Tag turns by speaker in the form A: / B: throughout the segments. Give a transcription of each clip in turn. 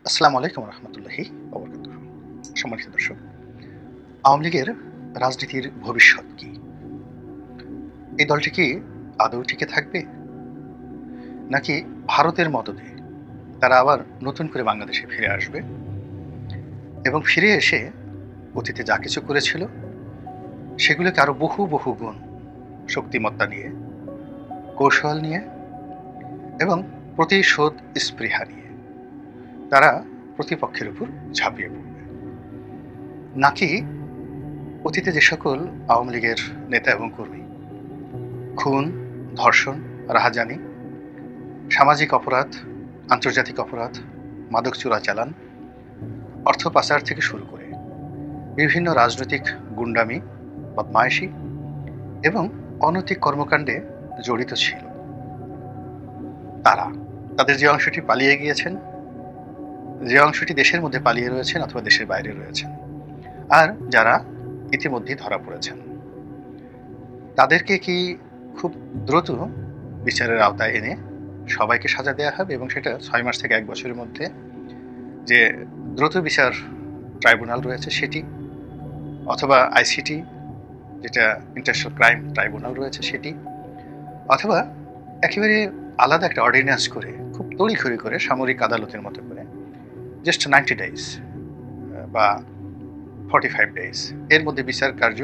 A: আসসালামু আলাইকুম রহমতুল্লাহি ওবরাকাতুহ। সম্মানিত দর্শক, আওয়ামী লীগের রাজনীতির ভবিষ্যৎ কি? এই দলটি কি আদৌ টিকে থাকবে, নাকি ভারতের মদদে তারা আবার নতুন করে বাংলাদেশে ফিরে আসবে এবং ফিরে এসে অতীতে যা কিছু করেছিল সেগুলোকে আরো বহু বহু গুণ শক্তিমত্তা নিয়ে, কৌশল নিয়ে এবং প্রতিশোধ স্পৃহা নিয়ে তারা প্রতিপক্ষের উপর ঝাঁপিয়ে পড়বে, নাকি অতীতে যে সকল আওয়ামী লীগের নেতা এবং কর্মী খুন, ধর্ষণ, রাহাজানি, সামাজিক অপরাধ, আন্তর্জাতিক অপরাধ, মাদক চোরাচালান, অর্থ পাচার থেকে শুরু করে বিভিন্ন রাজনৈতিক গুন্ডামি, বদমায়েশি এবং অনৈতিক কর্মকাণ্ডে জড়িত ছিল তারা, তাদের যে অংশটি পালিয়ে গিয়েছেন, যে অংশটি দেশের মধ্যে পালিয়ে রয়েছেন অথবা দেশের বাইরে রয়েছেন, আর যারা ইতিমধ্যেই ধরা পড়েছেন, তাদেরকে কি খুব দ্রুত বিচারের আওতায় এনে সবাইকে সাজা দেওয়া হবে এবং সেটা ৬ মাস থেকে ১ বছরের মধ্যে, যে দ্রুত বিচার ট্রাইব্যুনাল রয়েছে সেটি, অথবা আইসিটি যেটা ইন্টারন্যাশনাল ক্রাইম ট্রাইব্যুনাল রয়েছে সেটি, অথবা একেবারে আলাদা একটা অর্ডিন্যান্স করে খুব তড়িঘড়ি করে সামরিক আদালতের মতো করে জাস্ট 90 ডেজ বা 45 ডেজ এর মধ্যে বিচার কার্য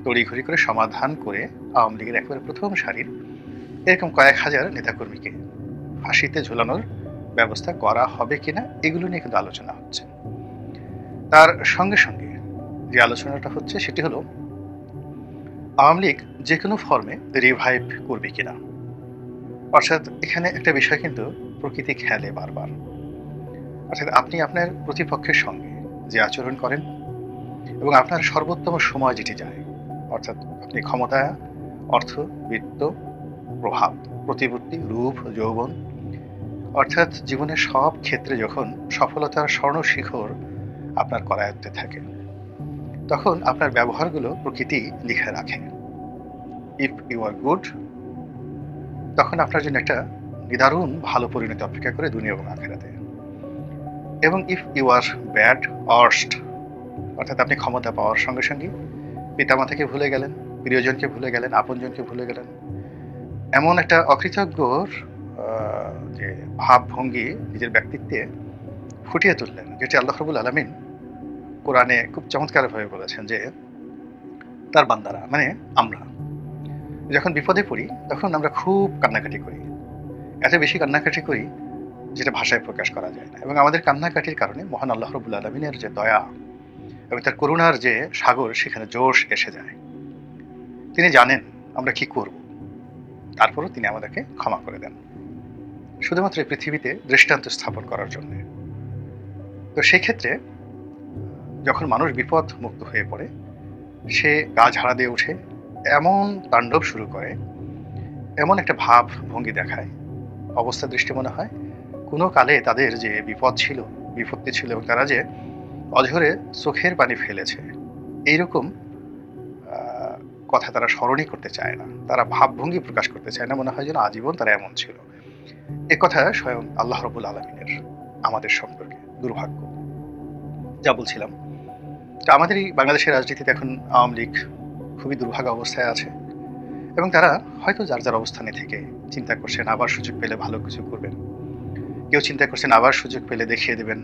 A: তড়িঘড়ি করে সমাধান করে আওয়ামী লীগের একেবারে প্রথম সারির এরকম কয়েক হাজার নেতাকর্মীকে ফাঁসিতে ঝোলানোর ব্যবস্থা করা হবে কিনা, এগুলো নিয়ে কিন্তু আলোচনা হচ্ছে। তার সঙ্গে সঙ্গে যে আলোচনাটা হচ্ছে সেটি হলো আওয়ামী লীগ যে কোনো ফর্মে রিভাইভ করবে কিনা। অর্থাৎ এখানে একটা বিষয় কিন্তু প্রকৃতি খেলে বারবার। অর্থাৎ আপনি আপনার প্রতিপক্ষের সঙ্গে যে আচরণ করেন এবং আপনার সর্বোত্তম সময় যেটি যায়, অর্থাৎ আপনি ক্ষমতা, অর্থ, বিত্ত, প্রভাব, প্রতিপত্তি, রূপ, যৌবন, অর্থাৎ জীবনের সব ক্ষেত্রে যখন সফলতার স্বর্ণ শিখর আপনার করায়ত্তে থাকে, তখন আপনার ব্যবহারগুলো প্রকৃতি লিখে রাখে। ইফ ইউ আর গুড, তখন আপনার জন্য একটা নিদারুণ ভালো পরিণতি অপেক্ষা করে দুনিয়া এবং আখিরাতে। এবং if you are bad worst, অর্থাৎ আপনি ক্ষমতা পাওয়ার সঙ্গে সঙ্গে পিতামাতাকে ভুলে গেলেন, প্রিয়জনকে ভুলে গেলেন, আপনজনকে ভুলে গেলেন, এমন একটা অকৃতজ্ঞর যে ভাবভঙ্গি নিজের ব্যক্তিত্বে ফুটিয়ে তুললেন, যেটি আল্লাহ রাব্বুল আলামিন কোরআনে খুব চমৎকারভাবে বলেছেন যে তার বান্দারা মানে আমরা যখন বিপদে পড়ি তখন আমরা খুব কান্নাকাটি করি, এত বেশি কান্নাকাটি করি যেটা ভাষায় প্রকাশ করা যায় না। এবং আমাদের কান্নাকাটির কারণে মহান আল্লাহ রাব্বুল আলামিনের যে দয়া এবং তার করুণার যে সাগর সেখানে জোশ এসে যায়। তিনি জানেন আমরা কি করব, তারপরও তিনি আমাদেরকে ক্ষমা করে দেন শুধুমাত্র এই পৃথিবীতে দৃষ্টান্ত স্থাপন করার জন্য। তো সেই ক্ষেত্রে যখন মানুষ বিপদ মুক্ত হয়ে পড়ে, সে গা ঝাড়া দিয়ে উঠে এমন তাণ্ডব শুরু করে, এমন একটা ভাব ভঙ্গি দেখায়, অবস্থা দৃষ্টি মনে হয় কোনো কালে তাদের যে বিপদ ছিল, বিপত্তি ছিল এবং তারা যে অঝরে চোখের পানি ফেলেছে, এইরকম কথা তারা স্মরণই করতে চায় না, তারা ভাবভঙ্গি প্রকাশ করতে চায় না, মনে হয় যেন আজীবন তারা এমন ছিল। এ কথা স্বয়ং আল্লাহ রাব্বুল আলামিনের আমাদের সম্পর্কে দুর্ভাগ্য। যা বলছিলাম, আমাদের এই বাংলাদেশের রাজনীতিতে এখন আওয়ামী লীগ খুবই দুর্ভাগ্য অবস্থায় আছে এবং তারা হয়তো যার যার অবস্থানে থেকে চিন্তা করছেন আবার সুযোগ পেলে ভালো কিছু করবেন, কেউ চিন্তা করছেন আবার সুযোগ পেলে দেখিয়ে দেবেন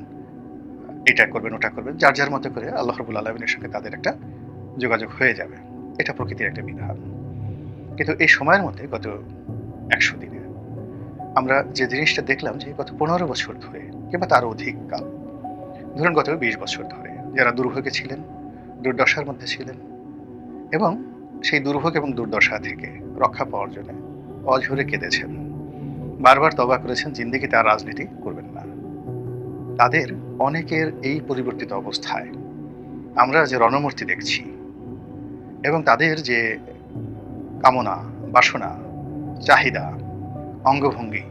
A: এটা করবেন ওটা করবেন, যার যার মতো করে আল্লাহ রাব্বুল আলামিনের সঙ্গে তাদের একটা যোগাযোগ হয়ে যাবে। এটা প্রকৃতির একটা বিধান। কিন্তু এই সময়ের মধ্যে গত ১০০ দিনে আমরা যে জিনিসটা দেখলাম যে গত ১৫ বছর ধরে কিংবা তারও অধিক কাল, ধরুন গত ২০ বছর ধরে যারা দুর্ভোগে ছিলেন, দুর্দশার মধ্যে ছিলেন এবং সেই দুর্ভোগ এবং দুর্দশা থেকে রক্ষা পাওয়ার জন্য অঝরে কেঁদেছেন, বারবার তওবা করেছেন জিন্দেগিতে আর রাজনীতি করবেন না, তাদের অনেকের এই পরিবর্তিত অবস্থায় আমরা যে রণমূর্তি দেখছি এবং তাদের যে কামনা, বাসনা, চাহিদা, অঙ্গভঙ্গি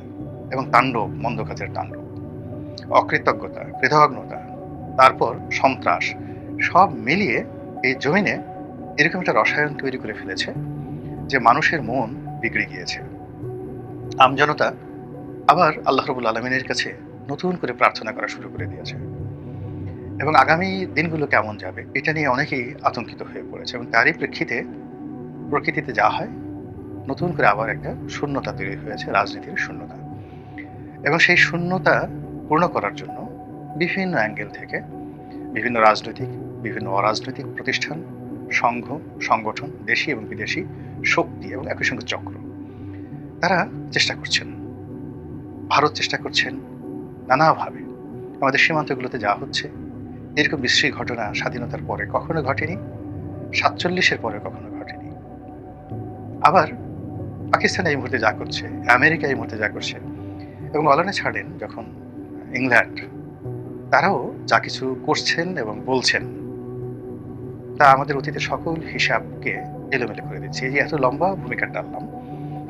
A: এবং তাণ্ডব, মন্দ কাজের তাণ্ডব, অকৃতজ্ঞতা, কৃতঘ্নতা, তারপর সন্ত্রাস, সব মিলিয়ে এই জমিনে এরকম একটা রসায়ন তৈরি করে ফেলেছে যে মানুষের মন বিগড়ে গিয়েছে। আমজনতা আবার আল্লাহ রাব্বুল আলামিনের কাছে নতুন করে প্রার্থনা করা শুরু করে দিয়েছে এবং আগামী দিনগুলো কেমন যাবে এটা নিয়ে অনেকেই আতঙ্কিত হয়ে পড়েছে এবং তারই প্রেক্ষিতে প্রকৃতিতে যা হয় নতুন করে আবার একটা শূন্যতা তৈরি হয়েছে, রাজনীতির শূন্যতা। এবং সেই শূন্যতা পূর্ণ করার জন্য বিভিন্ন অ্যাঙ্গেল থেকে বিভিন্ন রাজনৈতিক, বিভিন্ন অরাজনৈতিক প্রতিষ্ঠান, সংঘ, সংগঠন, দেশি এবং বিদেশি শক্তি এবং একই সঙ্গে চক্র তারা চেষ্টা করছেন, ভারত চেষ্টা করছেন নানাভাবে। আমাদের সীমান্তগুলোতে যা হচ্ছে এরকম বিশ্রী ঘটনা স্বাধীনতার পরে কখনো ঘটেনি, 47-এর পরে কখনো ঘটেনি। আবার পাকিস্তান এই মুহূর্তে যা করছে, আমেরিকা এই মুহূর্তে যা করছে, এবং অলানে ছাড়েন যখন ইংল্যান্ড, তারাও যা কিছু করছেন এবং বলছেন তা আমাদের অতীতের সকল হিসাবকে এলোমেলো করে দিচ্ছে। এই যে এত লম্বা ভূমিকা টানলাম,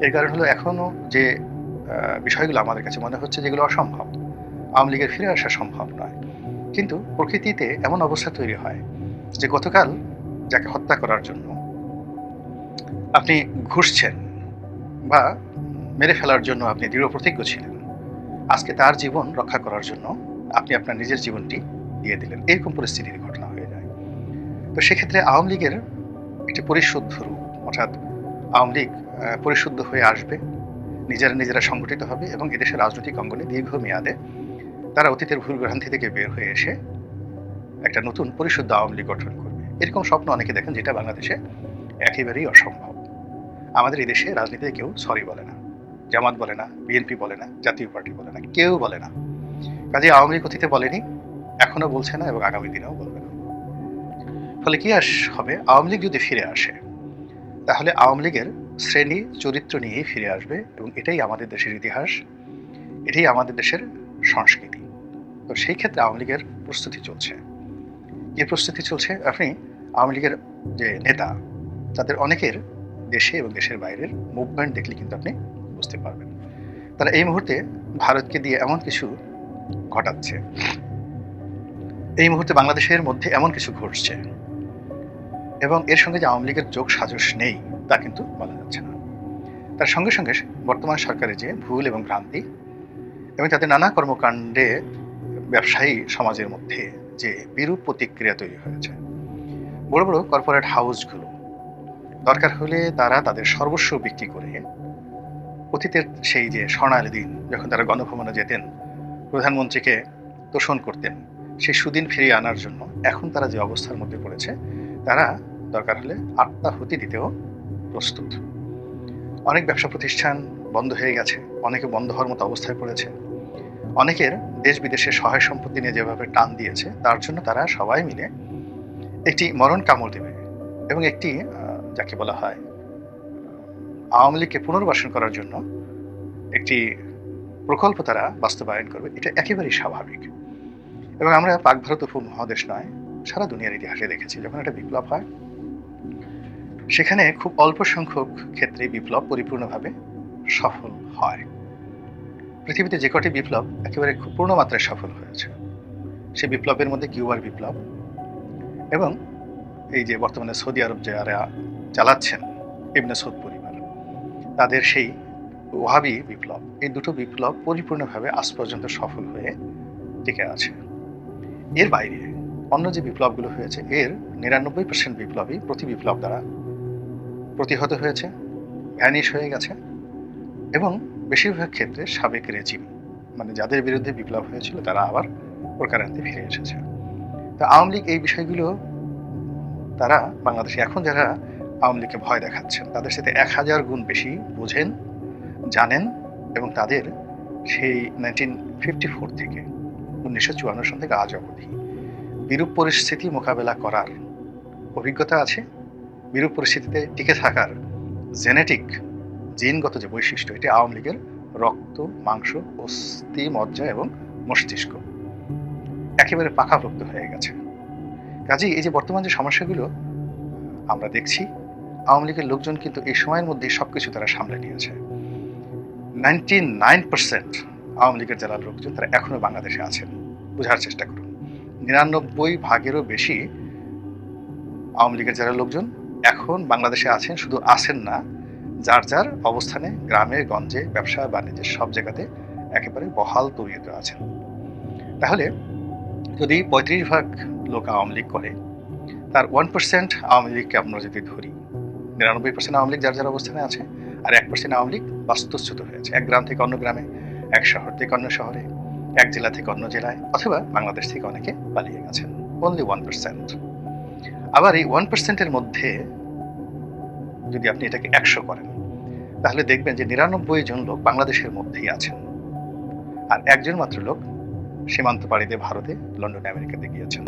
A: এর কারণ হলো এখনো যে বিষয়গুলো আমাদের কাছে মনে হচ্ছে যেগুলো অসম্ভব, আওয়ামী লীগের ফিরে আসা সম্ভব নয়, কিন্তু প্রকৃতিতে এমন অবস্থা তৈরি হয় যে গতকাল যাকে হত্যা করার জন্য আপনি ঘুষছেন বা মেরে ফেলার জন্য আপনি দৃঢ় প্রতিজ্ঞ ছিলেন, আজকে তার জীবন রক্ষা করার জন্য আপনি আপনার নিজের জীবনটি দিয়ে দিলেন। এরকম পরিস্থিতির ঘটনা হয়ে যায়। তো সেক্ষেত্রে আওয়ামী লীগের একটি পরিশুদ্ধ রূপ, অর্থাৎ আওয়ামী লীগ পরিশুদ্ধ হয়ে আসবে, নিজেরা সংগঠিত হবে এবং এদেশের রাজনৈতিক অঙ্গনে দীর্ঘমেয়াদে তারা অতীতের ভুল ভ্রান্তি থেকে বের হয়ে এসে একটা নতুন পরিশুদ্ধ আওয়ামী লীগ গঠন করবে। এরকম স্বপ্ন অনেকে দেখেন, যেটা বাংলাদেশে একেবারেই অসম্ভব। আমাদের এই দেশে রাজনীতিতে কেউ সরি বলে না, জামাত বলে না, বিএনপি বলে না, জাতীয় পার্টি বলে না, কেউ বলে না। কাজে আওয়ামী লীগ অতীতে বলেনি, এখনো বলছে না এবং আগামী দিনেও বলবে না। ফলে কি হবে, আওয়ামী লীগ যদি ফিরে আসে তাহলে আওয়ামী লীগের শ্রেণী চরিত্র নিয়েই ফিরে আসবে এবং এটাই আমাদের দেশের ইতিহাস, এটাই আমাদের দেশের সংস্কৃতি। তো সেই ক্ষেত্রে আওয়ামী লীগের প্রস্তুতি চলছে। যে প্রস্তুতি চলছে, আপনি আওয়ামী লীগের যে নেতা তাদের অনেকের দেশে এবং দেশের বাইরের মুভমেন্ট দেখলে কিন্তু আপনি বুঝতে পারবেন। তারা এই মুহূর্তে ভারতকে দিয়ে এমন কিছু ঘটাচ্ছে, এই মুহূর্তে বাংলাদেশের মধ্যে এমন কিছু ঘটছে এবং এর সঙ্গে যে আওয়ামী লীগের যোগ সাজস নেই তা কিন্তু বলা যাচ্ছে না। তার সঙ্গে সঙ্গে বর্তমান সরকারের যে ভুল এবং ভ্রান্তি এবং তাদের নানা কর্মকাণ্ডে ব্যবসায়ী সমাজের মধ্যে যে বিরূপ প্রতিক্রিয়া তৈরি হয়েছে, বড় বড় কর্পোরেট হাউসগুলো দরকার হলে তারা তাদের সর্বস্ব বিক্রি করে অতীতের সেই যে স্বর্ণালী দিন যখন তারা গণভবনে যেতেন, প্রধানমন্ত্রীকে তোষণ করতেন, সেই সুদিন ফিরিয়ে আনার জন্য এখন তারা যে অবস্থার মধ্যে পড়েছে, তারা দরকার হলে আত্মাহুতি দিতেও প্রস্তুত। অনেক ব্যবসা প্রতিষ্ঠান বন্ধ হয়ে গেছে, অনেকে বন্ধ হওয়ার মতো অবস্থায় পড়েছে, অনেকের দেশ বিদেশে সহায় সম্পত্তি নিয়ে যেভাবে টান দিয়েছে, তার জন্য তারা সবাই মিলে একটি মরণ কামড় দেবে এবং একটি যাকে বলা হয় আওয়ামী লীগকে পুনর্বাসন করার জন্য একটি প্রকল্প তারা বাস্তবায়ন করবে। এটা একেবারেই স্বাভাবিক এবং আমরা পাক ভারত উপমহাদেশ নয়, সারা দুনিয়ার ইতিহাসে দেখেছি যখন একটা বিপ্লব হয় সেখানে খুব অল্প সংখ্যক ক্ষেত্রে বিপ্লব পরিপূর্ণভাবে সফল হয়। পৃথিবীতে যে কটি বিপ্লব একেবারে খুব পূর্ণ মাত্রায় সফল হয়েছে, সেই বিপ্লবের মধ্যে কিউবার বিপ্লব এবং এই যে বর্তমানে সৌদি আরব যারা চালাচ্ছেন ইবনে সৌদ পরিবার, তাদের সেই ওয়াহাবি বিপ্লব, এই দুটো বিপ্লব পরিপূর্ণভাবে আজ পর্যন্ত সফল হয়ে টিকে আছে। এর বাইরে অন্য যে বিপ্লবগুলো হয়েছে এর 99% বিপ্লবই প্রতি বিপ্লব দ্বারা প্রতিহত হয়েছে, ভ্যানিশ হয়ে গেছে এবং বেশিরভাগ ক্ষেত্রে সাবেক রেজিম, মানে যাদের বিরুদ্ধে বিপ্লব হয়েছিল তারা আবার প্রকারান্তে ফিরে এসেছে। তো আওয়ামী লীগ এই বিষয়গুলো, তারা বাংলাদেশে এখন যারা আওয়ামী লীগকে ভয় দেখাচ্ছেন তাদের সাথে 1000 গুণ বেশি বোঝেন, জানেন এবং তাদের সেই 1954 থেকে 1954 সাল থেকে আজ অবধি বিরূপ পরিস্থিতি মোকাবেলা করার অভিজ্ঞতা আছে, বিরূপ পরিস্থিতিতে টিকে থাকার জেনেটিক জিনগত যে বৈশিষ্ট্য, এটি আওয়ামী লীগের রক্ত, মাংস, অস্থি, মজ্জা এবং মস্তিষ্ক একেবারে পাকাপোক্ত হয়ে গেছে। কাজেই এই যে বর্তমান যে সমস্যাগুলো আমরা দেখছি, আওয়ামী লীগের লোকজন কিন্তু এই সময়ের মধ্যে সবকিছু তারা সামলে নিয়েছে। 99% আওয়ামী লীগের যারা লোকজন তারা এখনো বাংলাদেশে আছেন। বোঝার চেষ্টা করুন, 99% বেশি আওয়ামী লীগের যারা লোকজন এখন বাংলাদেশে আছেন, শুধু আছেন না, যার যার অবস্থানে গ্রামে গঞ্জে ব্যবসা বাণিজ্যের সব জায়গাতে একেবারে বহাল তবিয়তে আছেন। তাহলে যদি ৩৫ ভাগ লোক আওয়ামী লীগ করে, তার 1% আওয়ামী লীগকে আমরা যদি ধরি, ৯৯% আওয়ামী লীগ যার যার অবস্থানে আছে, আর 1% আওয়ামী লীগ বাস্তুচ্যুত হয়েছে, এক গ্রাম থেকে অন্য গ্রামে, এক শহর থেকে অন্য শহরে, এক জেলা থেকে অন্য জেলায়, অথবা বাংলাদেশ থেকে অনেকে পালিয়ে গেছেন। অনলি 1%। আবার এই 1%-এর মধ্যে যদি আপনি এটাকে ১০০ করেন, তাহলে দেখবেন যে ৯৯ জন লোক বাংলাদেশের মধ্যেই আছেন, আর একজন মাত্র লোক সীমান্ত পাড়ি দিয়ে ভারতে, লন্ডনে, আমেরিকাতে গিয়েছেন।